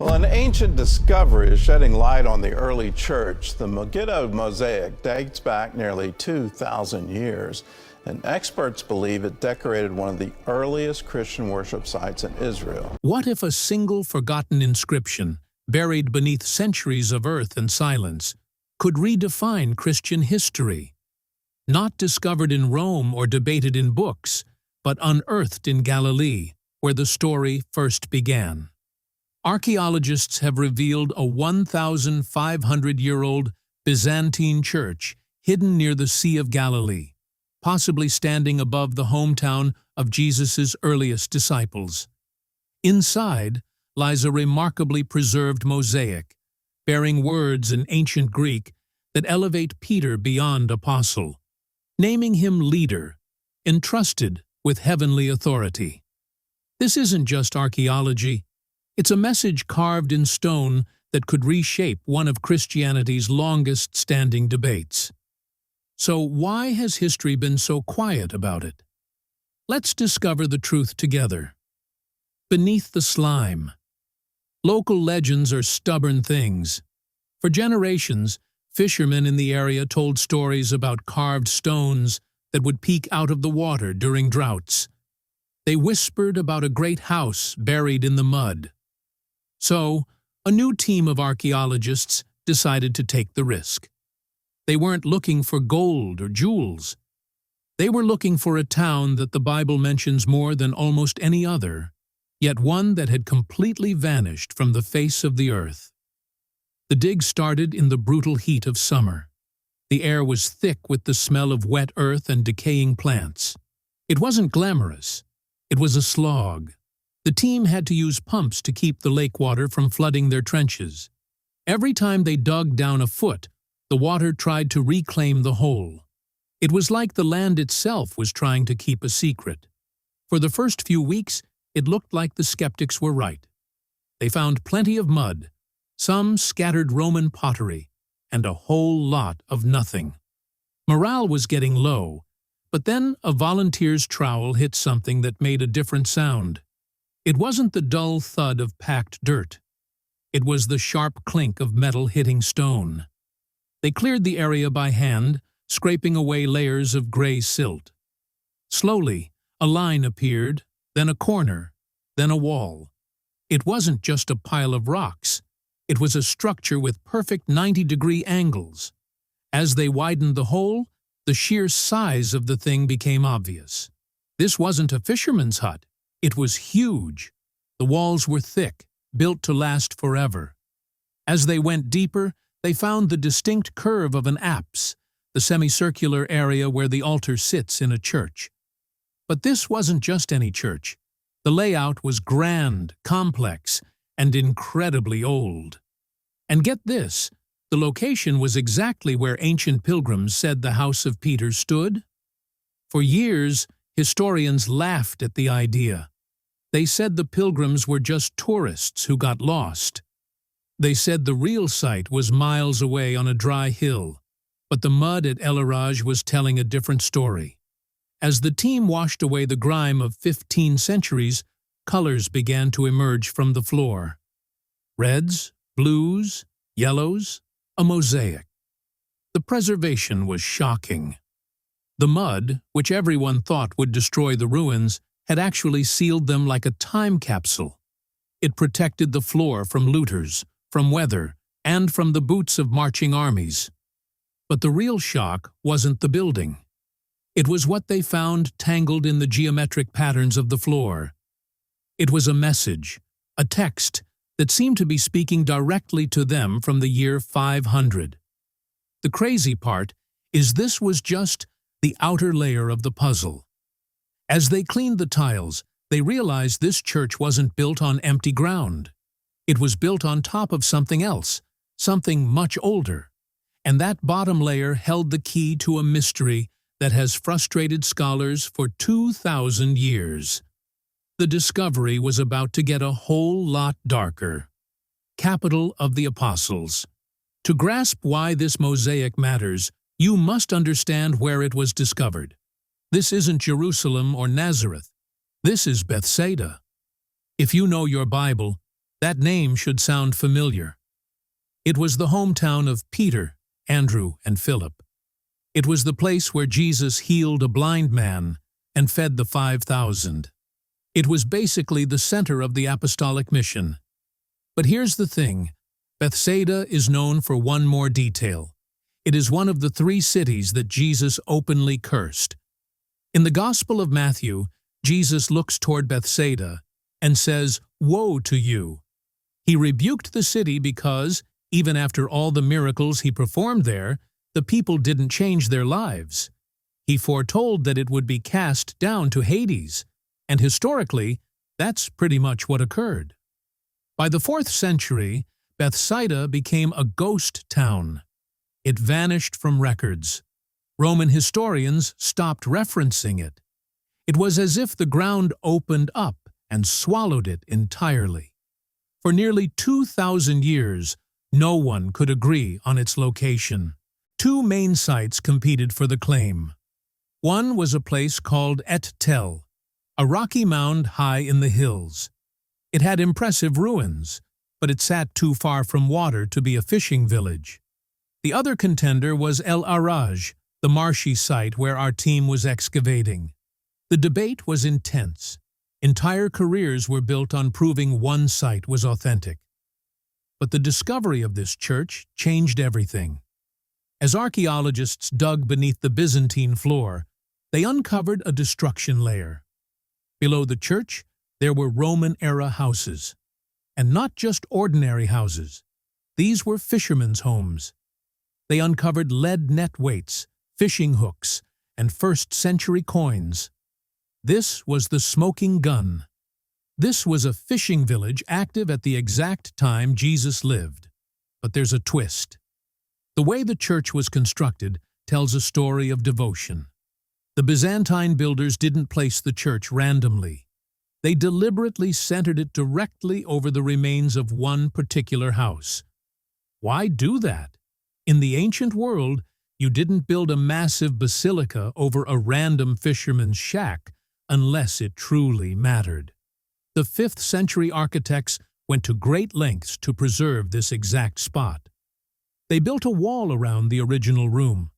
Well, an ancient discovery is shedding light on the early church. The Megiddo mosaic dates back nearly 2,000 years, and experts believe it decorated one of the earliest Christian worship sites in Israel. What if a single forgotten inscription, buried beneath centuries of earth and silence, could redefine Christian history? Not discovered in Rome or debated in books, but unearthed in Galilee, where the story first began. Archaeologists have revealed a 1,500-year-old Byzantine church hidden near the Sea of Galilee, possibly standing above the hometown of Jesus' earliest disciples. Inside lies a remarkably preserved mosaic, bearing words in ancient Greek that elevate Peter beyond apostle, naming him leader, entrusted with heavenly authority. This isn't just archaeology. It's a message carved in stone that could reshape one of Christianity's longest-standing debates. So why has history been so quiet about it? Let's discover the truth together. Beneath the slime. Local legends are stubborn things. For generations, fishermen in the area told stories about carved stones that would peek out of the water during droughts. They whispered about a great house buried in the mud. So, a new team of archaeologists decided to take the risk. They weren't looking for gold or jewels. They were looking for a town that the Bible mentions more than almost any other, yet one that had completely vanished from the face of the earth. The dig started in the brutal heat of summer. The air was thick with the smell of wet earth and decaying plants. It wasn't glamorous. It was a slog. The team had to use pumps to keep the lake water from flooding their trenches. Every time they dug down a foot, the water tried to reclaim the hole. It was like the land itself was trying to keep a secret. For the first few weeks, it looked like the skeptics were right. They found plenty of mud, some scattered Roman pottery, and a whole lot of nothing. Morale was getting low, but then a volunteer's trowel hit something that made a different sound. It wasn't the dull thud of packed dirt. It was the sharp clink of metal hitting stone. They cleared the area by hand, scraping away layers of gray silt. Slowly, a line appeared, then a corner, then a wall. It wasn't just a pile of rocks. It was a structure with perfect 90-degree angles. As they widened the hole, the sheer size of the thing became obvious. This wasn't a fisherman's hut. It was huge. The walls were thick, built to last forever. As they went deeper, they found the distinct curve of an apse, the semicircular area where the altar sits in a church. But this wasn't just any church. The layout was grand, complex, and incredibly old. And get this, the location was exactly where ancient pilgrims said the house of Peter stood. For years, historians laughed at the idea. They said the pilgrims were just tourists who got lost. They said the real site was miles away on a dry hill, but the mud at El Araj was telling a different story. As the team washed away the grime of 15 centuries, colors began to emerge from the floor. Reds, blues, yellows, a mosaic. The preservation was shocking. The mud, which everyone thought would destroy the ruins, had actually sealed them like a time capsule. It protected the floor from looters, from weather, and from the boots of marching armies. But the real shock wasn't the building. It was what they found tangled in the geometric patterns of the floor. It was a message, a text that seemed to be speaking directly to them from the year 500. The crazy part is this was just the outer layer of the puzzle. As they cleaned the tiles, they realized this church wasn't built on empty ground. It was built on top of something else, something much older. And that bottom layer held the key to a mystery that has frustrated scholars for 2,000 years. The discovery was about to get a whole lot darker. Capital of the Apostles. To grasp why this mosaic matters, you must understand where it was discovered. This isn't Jerusalem or Nazareth. This is Bethsaida. If you know your Bible, That name should sound familiar. It was the hometown of Peter, Andrew, and Philip. It was the place where Jesus healed a blind man and fed the 5,000. It was basically the center of the apostolic mission. But here's the thing. Bethsaida is known for one more detail. It is one of the 3 cities that Jesus openly cursed. In the Gospel of Matthew, Jesus looks toward Bethsaida and says, "Woe to you!" He rebuked the city because, even after all the miracles he performed there, the people didn't change their lives. He foretold that it would be cast down to Hades, and historically, that's pretty much what occurred. By the 4th century, Bethsaida became a ghost town. It vanished from records. Roman historians stopped referencing it. It was as if the ground opened up and swallowed it entirely. For nearly 2,000 years, no one could agree on its location. 2 main sites competed for the claim. One was a place called Et Tel, a rocky mound high in the hills. It had impressive ruins, but it sat too far from water to be a fishing village. The other contender was El Araj, the marshy site where our team was excavating. The debate was intense. Entire careers were built on proving one site was authentic. But the discovery of this church changed everything. As archaeologists dug beneath the Byzantine floor, they uncovered a destruction layer. Below the church, there were Roman-era houses. And not just ordinary houses. These were fishermen's homes. They uncovered lead net weights, fishing hooks, and 1st-century coins. This was the Smoking Gun. This was a fishing village active at the exact time Jesus lived. But there's a twist. The way the church was constructed tells a story of devotion. The Byzantine builders didn't place the church randomly. They deliberately centered it directly over the remains of one particular house. Why do that? In the ancient world, you didn't build a massive basilica over a random fisherman's shack unless it truly mattered. The 5th-century architects went to great lengths to preserve this exact spot. They built a wall around the original room.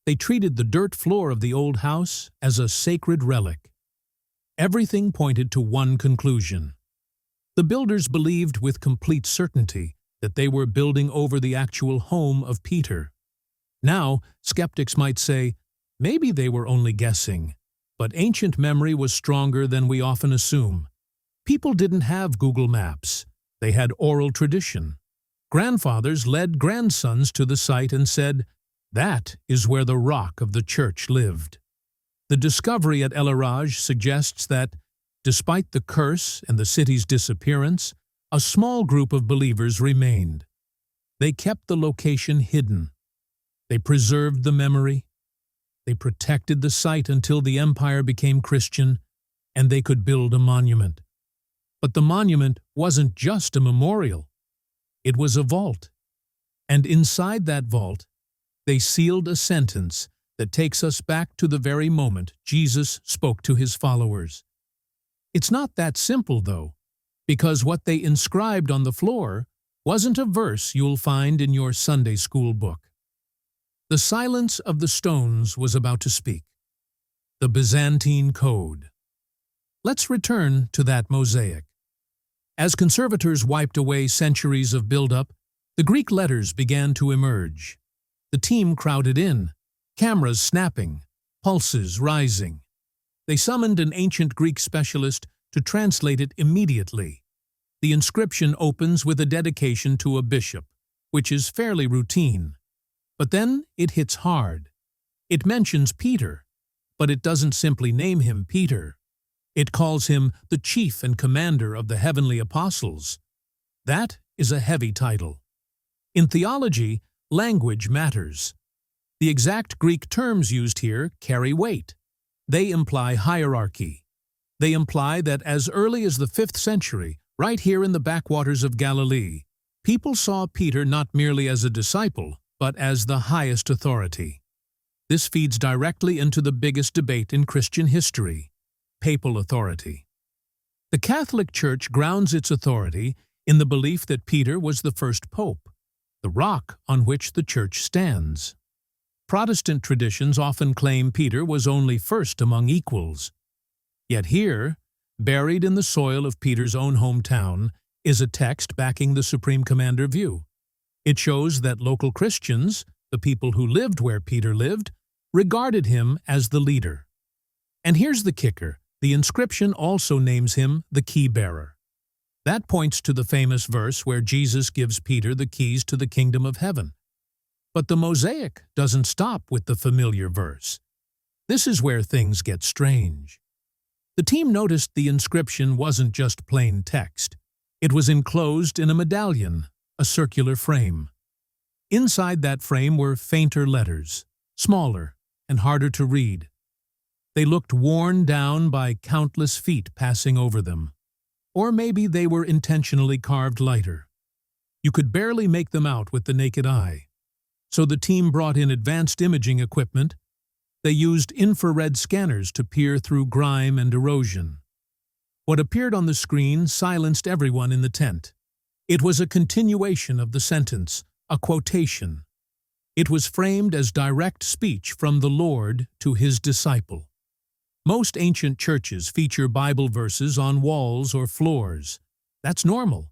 They treated the dirt floor of the old house as a sacred relic. Everything pointed to one conclusion. The builders believed with complete certainty that they were building over the actual home of Peter. Now, skeptics might say, maybe they were only guessing, but ancient memory was stronger than we often assume. People didn't have Google Maps. They had oral tradition. Grandfathers led grandsons to the site and said, "That is where the rock of the church lived." The discovery at El Araj suggests that, despite the curse and the city's disappearance, a small group of believers remained. They kept the location hidden. They preserved the memory. They protected the site until the empire became Christian, and they could build a monument. But the monument wasn't just a memorial. It was a vault. And inside that vault, they sealed a sentence that takes us back to the very moment Jesus spoke to his followers. It's not that simple, though, because what they inscribed on the floor wasn't a verse you'll find in your Sunday school book. The silence of the stones was about to speak. The Byzantine Code. Let's return to that mosaic. As conservators wiped away centuries of buildup, the Greek letters began to emerge. The team crowded in, cameras snapping, pulses rising. They summoned an ancient Greek specialist to translate it immediately. The inscription opens with a dedication to a bishop, which is fairly routine. But then it hits hard. It mentions Peter, but it doesn't simply name him Peter. It calls him the chief and commander of the heavenly apostles. That is a heavy title. In theology, language matters. The exact Greek terms used here carry weight. They imply hierarchy. They imply that as early as the 5th century, right here in the backwaters of Galilee, people saw Peter not merely as a disciple, but as the highest authority. This feeds directly into the biggest debate in Christian history: papal authority. The Catholic Church grounds its authority in the belief that Peter was the first pope, the rock on which the church stands. Protestant traditions often claim Peter was only first among equals. Yet here, buried in the soil of Peter's own hometown, is a text backing the Supreme Commander view. It shows that local Christians, the people who lived where Peter lived, regarded him as the leader. And here's the kicker: the inscription also names him the key-bearer. That points to the famous verse where Jesus gives Peter the keys to the kingdom of heaven. But the mosaic doesn't stop with the familiar verse. This is where things get strange. The team noticed the inscription wasn't just plain text. It was enclosed in a medallion, a circular frame. Inside that frame were fainter letters, smaller and harder to read. They looked worn down by countless feet passing over them. Or maybe they were intentionally carved lighter. You could barely make them out with the naked eye. So the team brought in advanced imaging equipment. They used infrared scanners to peer through grime and erosion. What appeared on the screen silenced everyone in the tent. It was a continuation of the sentence, a quotation. It was framed as direct speech from the Lord to his disciple. Most ancient churches feature Bible verses on walls or floors. That's normal.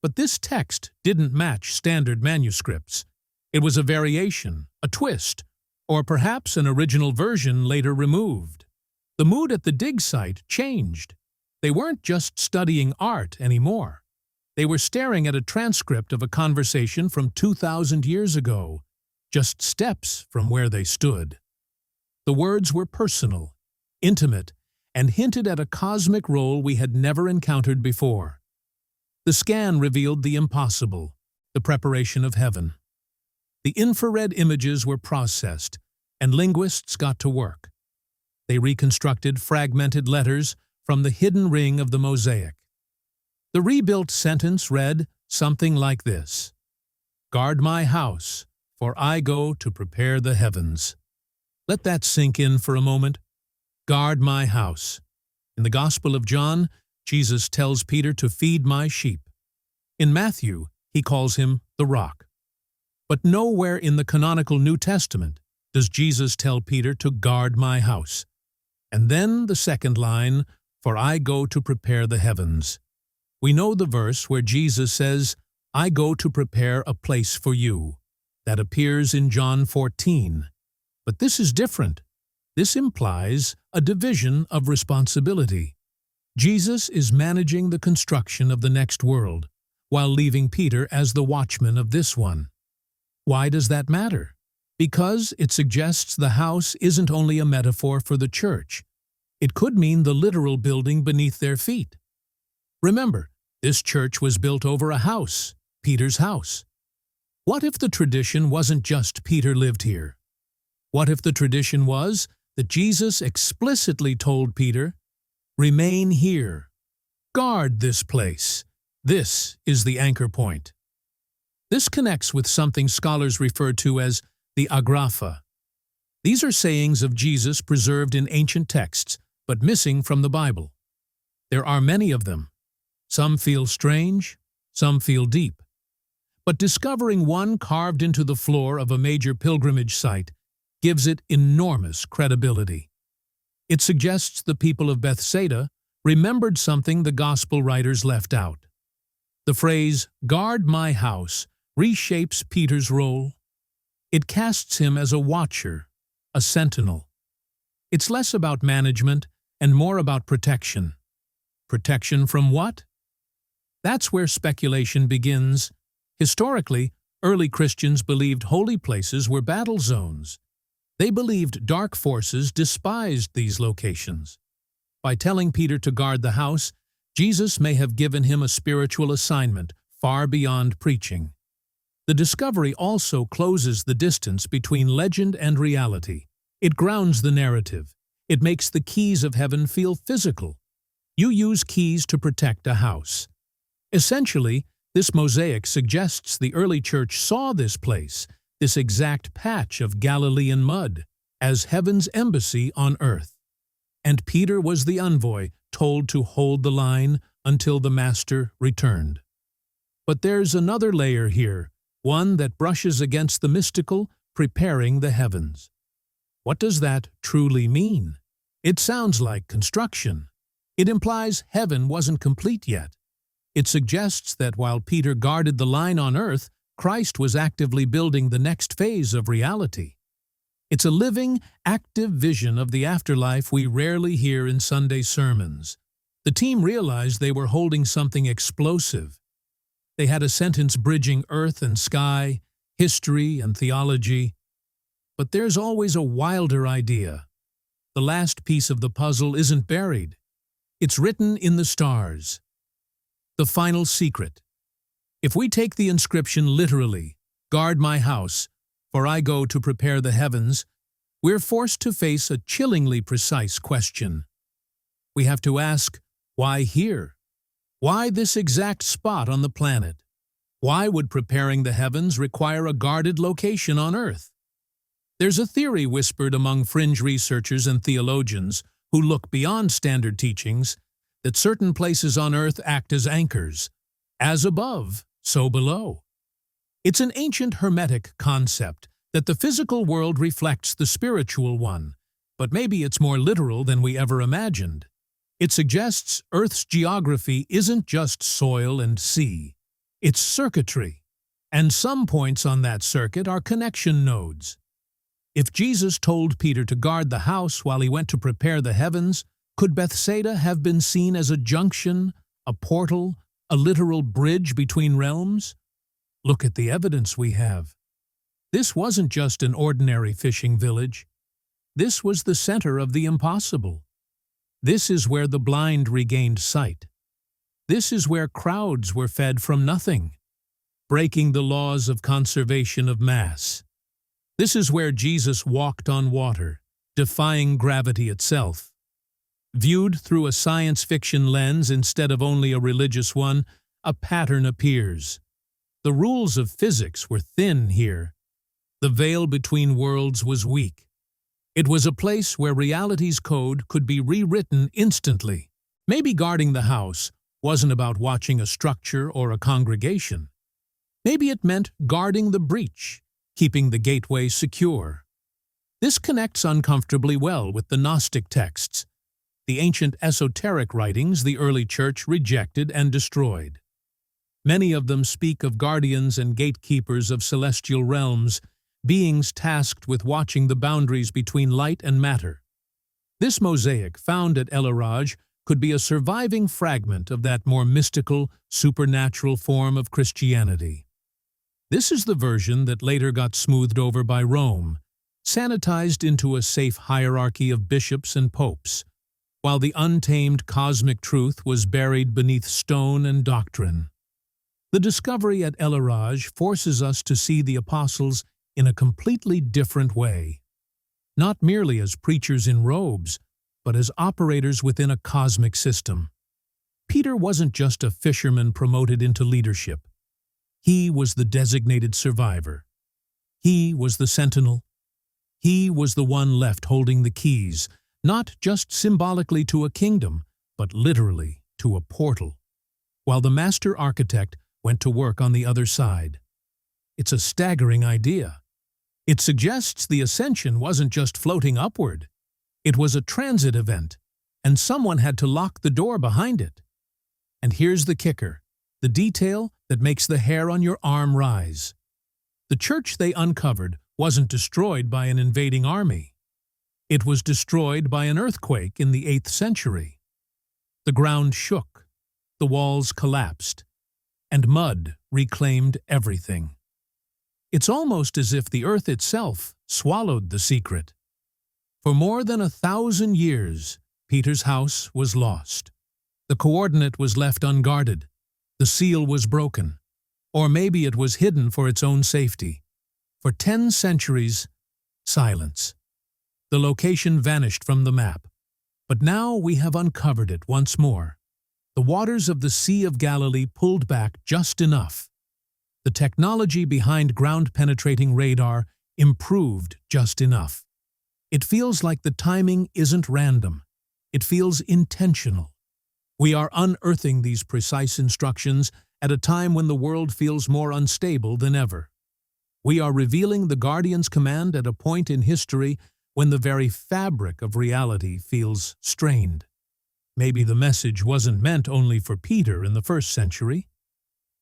But this text didn't match standard manuscripts. It was a variation, a twist, or perhaps an original version later removed. The mood at the dig site changed. They weren't just studying art anymore. They were staring at a transcript of a conversation from 2,000 years ago, just steps from where they stood. The words were personal, intimate, and hinted at a cosmic role we had never encountered before. The scan revealed the impossible, the preparation of heaven. The infrared images were processed, and linguists got to work. They reconstructed fragmented letters from the hidden ring of the mosaic. The rebuilt sentence read something like this: "Guard my house, for I go to prepare the heavens." Let that sink in for a moment. Guard my house. In the Gospel of John, Jesus tells Peter to feed my sheep. In Matthew, he calls him the rock. But nowhere in the canonical New Testament does Jesus tell Peter to guard my house. And then the second line, "For I go to prepare the heavens." We know the verse where Jesus says, "I go to prepare a place for you." That appears in John 14. But this is different. This implies a division of responsibility. Jesus is managing the construction of the next world, while leaving Peter as the watchman of this one. Why does that matter? Because it suggests the house isn't only a metaphor for the church. It could mean the literal building beneath their feet. Remember, this church was built over a house, Peter's house. What if the tradition wasn't just Peter lived here? What if the tradition was that Jesus explicitly told Peter, "Remain here. Guard this place. This is the anchor point." This connects with something scholars refer to as the agrapha. These are sayings of Jesus preserved in ancient texts, but missing from the Bible. There are many of them. Some feel strange, some feel deep. But discovering one carved into the floor of a major pilgrimage site gives it enormous credibility. It suggests the people of Bethsaida remembered something the Gospel writers left out. The phrase, "guard my house," reshapes Peter's role. It casts him as a watcher, a sentinel. It's less about management and more about protection. Protection from what? That's where speculation begins. Historically, early Christians believed holy places were battle zones. They believed dark forces despised these locations. By telling Peter to guard the house, Jesus may have given him a spiritual assignment far beyond preaching. The discovery also closes the distance between legend and reality. It grounds the narrative. It makes the keys of heaven feel physical. You use keys to protect a house. Essentially, this mosaic suggests the early church saw this place, this exact patch of Galilean mud, as heaven's embassy on earth. And Peter was the envoy told to hold the line until the master returned. But there's another layer here, one that brushes against the mystical, preparing the heavens. What does that truly mean? It sounds like construction. It implies heaven wasn't complete yet. It suggests that while Peter guarded the line on earth, Christ was actively building the next phase of reality. It's a living, active vision of the afterlife we rarely hear in Sunday sermons. The team realized they were holding something explosive. They had a sentence bridging earth and sky, history and theology. But there's always a wilder idea. The last piece of the puzzle isn't buried. It's written in the stars. The final secret. If we take the inscription literally, "Guard my house, for I go to prepare the heavens," we're forced to face a chillingly precise question. We have to ask, why here? Why this exact spot on the planet? Why would preparing the heavens require a guarded location on Earth? There's a theory whispered among fringe researchers and theologians who look beyond standard teachings that certain places on Earth act as anchors. As above, so below. It's an ancient Hermetic concept that the physical world reflects the spiritual one, but maybe it's more literal than we ever imagined. It suggests Earth's geography isn't just soil and sea. It's circuitry, and some points on that circuit are connection nodes. If Jesus told Peter to guard the house while he went to prepare the heavens, could Bethsaida have been seen as a junction, a portal, a literal bridge between realms? Look at the evidence we have. This wasn't just an ordinary fishing village. This was the center of the impossible. This is where the blind regained sight. This is where crowds were fed from nothing, breaking the laws of conservation of mass. This is where Jesus walked on water, defying gravity itself. Viewed through a science fiction lens instead of only a religious one, a pattern appears. The rules of physics were thin here. The veil between worlds was weak. It was a place where reality's code could be rewritten instantly. Maybe guarding the house wasn't about watching a structure or a congregation. Maybe it meant guarding the breach, keeping the gateway secure. This connects uncomfortably well with the Gnostic texts, the ancient esoteric writings the early church rejected and destroyed. Many of them speak of guardians and gatekeepers of celestial realms, beings tasked with watching the boundaries between light and matter. This mosaic found at El Araj could be a surviving fragment of that more mystical, supernatural form of Christianity. This is the version that later got smoothed over by Rome, sanitized into a safe hierarchy of bishops and popes, while the untamed cosmic truth was buried beneath stone and doctrine. The discovery at El Araj forces us to see the apostles in a completely different way, not merely as preachers in robes, but as operators within a cosmic system. Peter wasn't just a fisherman promoted into leadership. He was the designated survivor. He was the sentinel. He was the one left holding the keys, not just symbolically to a kingdom, but literally to a portal, while the master architect went to work on the other side. It's a staggering idea. It suggests the ascension wasn't just floating upward. It was a transit event, and someone had to lock the door behind it. And here's the kicker, the detail that makes the hair on your arm rise. The church they uncovered wasn't destroyed by an invading army. It was destroyed by an earthquake in the 8th century. The ground shook, the walls collapsed, and mud reclaimed everything. It's almost as if the earth itself swallowed the secret. For more than 1,000 years, Peter's house was lost. The coordinate was left unguarded. The seal was broken. Or maybe it was hidden for its own safety. For 10 centuries, silence. The location vanished from the map. But now we have uncovered it once more. The waters of the Sea of Galilee pulled back just enough. The technology behind ground-penetrating radar improved just enough. It feels like the timing isn't random. It feels intentional. We are unearthing these precise instructions at a time when the world feels more unstable than ever. We are revealing the Guardian's command at a point in history when the very fabric of reality feels strained. Maybe the message wasn't meant only for Peter in the first century.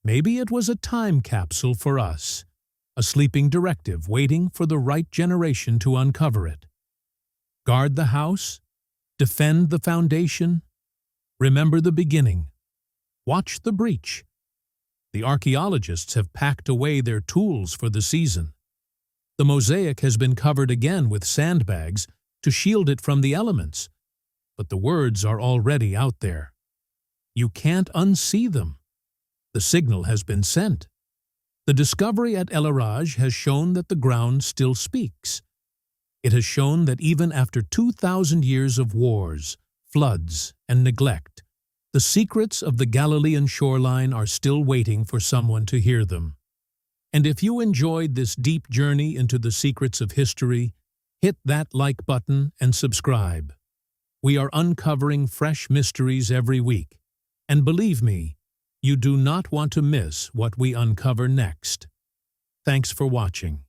Maybe it was a time capsule for us, a sleeping directive waiting for the right generation to uncover it. Guard the house, defend the foundation, remember the beginning, watch the breach. The archaeologists have packed away their tools for the season. The mosaic has been covered again with sandbags to shield it from the elements, but the words are already out there. You can't unsee them. The signal has been sent. The discovery at El Araj has shown that the ground still speaks. It has shown that even after 2,000 years of wars, floods, and neglect, the secrets of the Galilean shoreline are still waiting for someone to hear them. And if you enjoyed this deep journey into the secrets of history, hit that like button and subscribe. We are uncovering fresh mysteries every week, and believe me, you do not want to miss what we uncover next. Thanks for watching.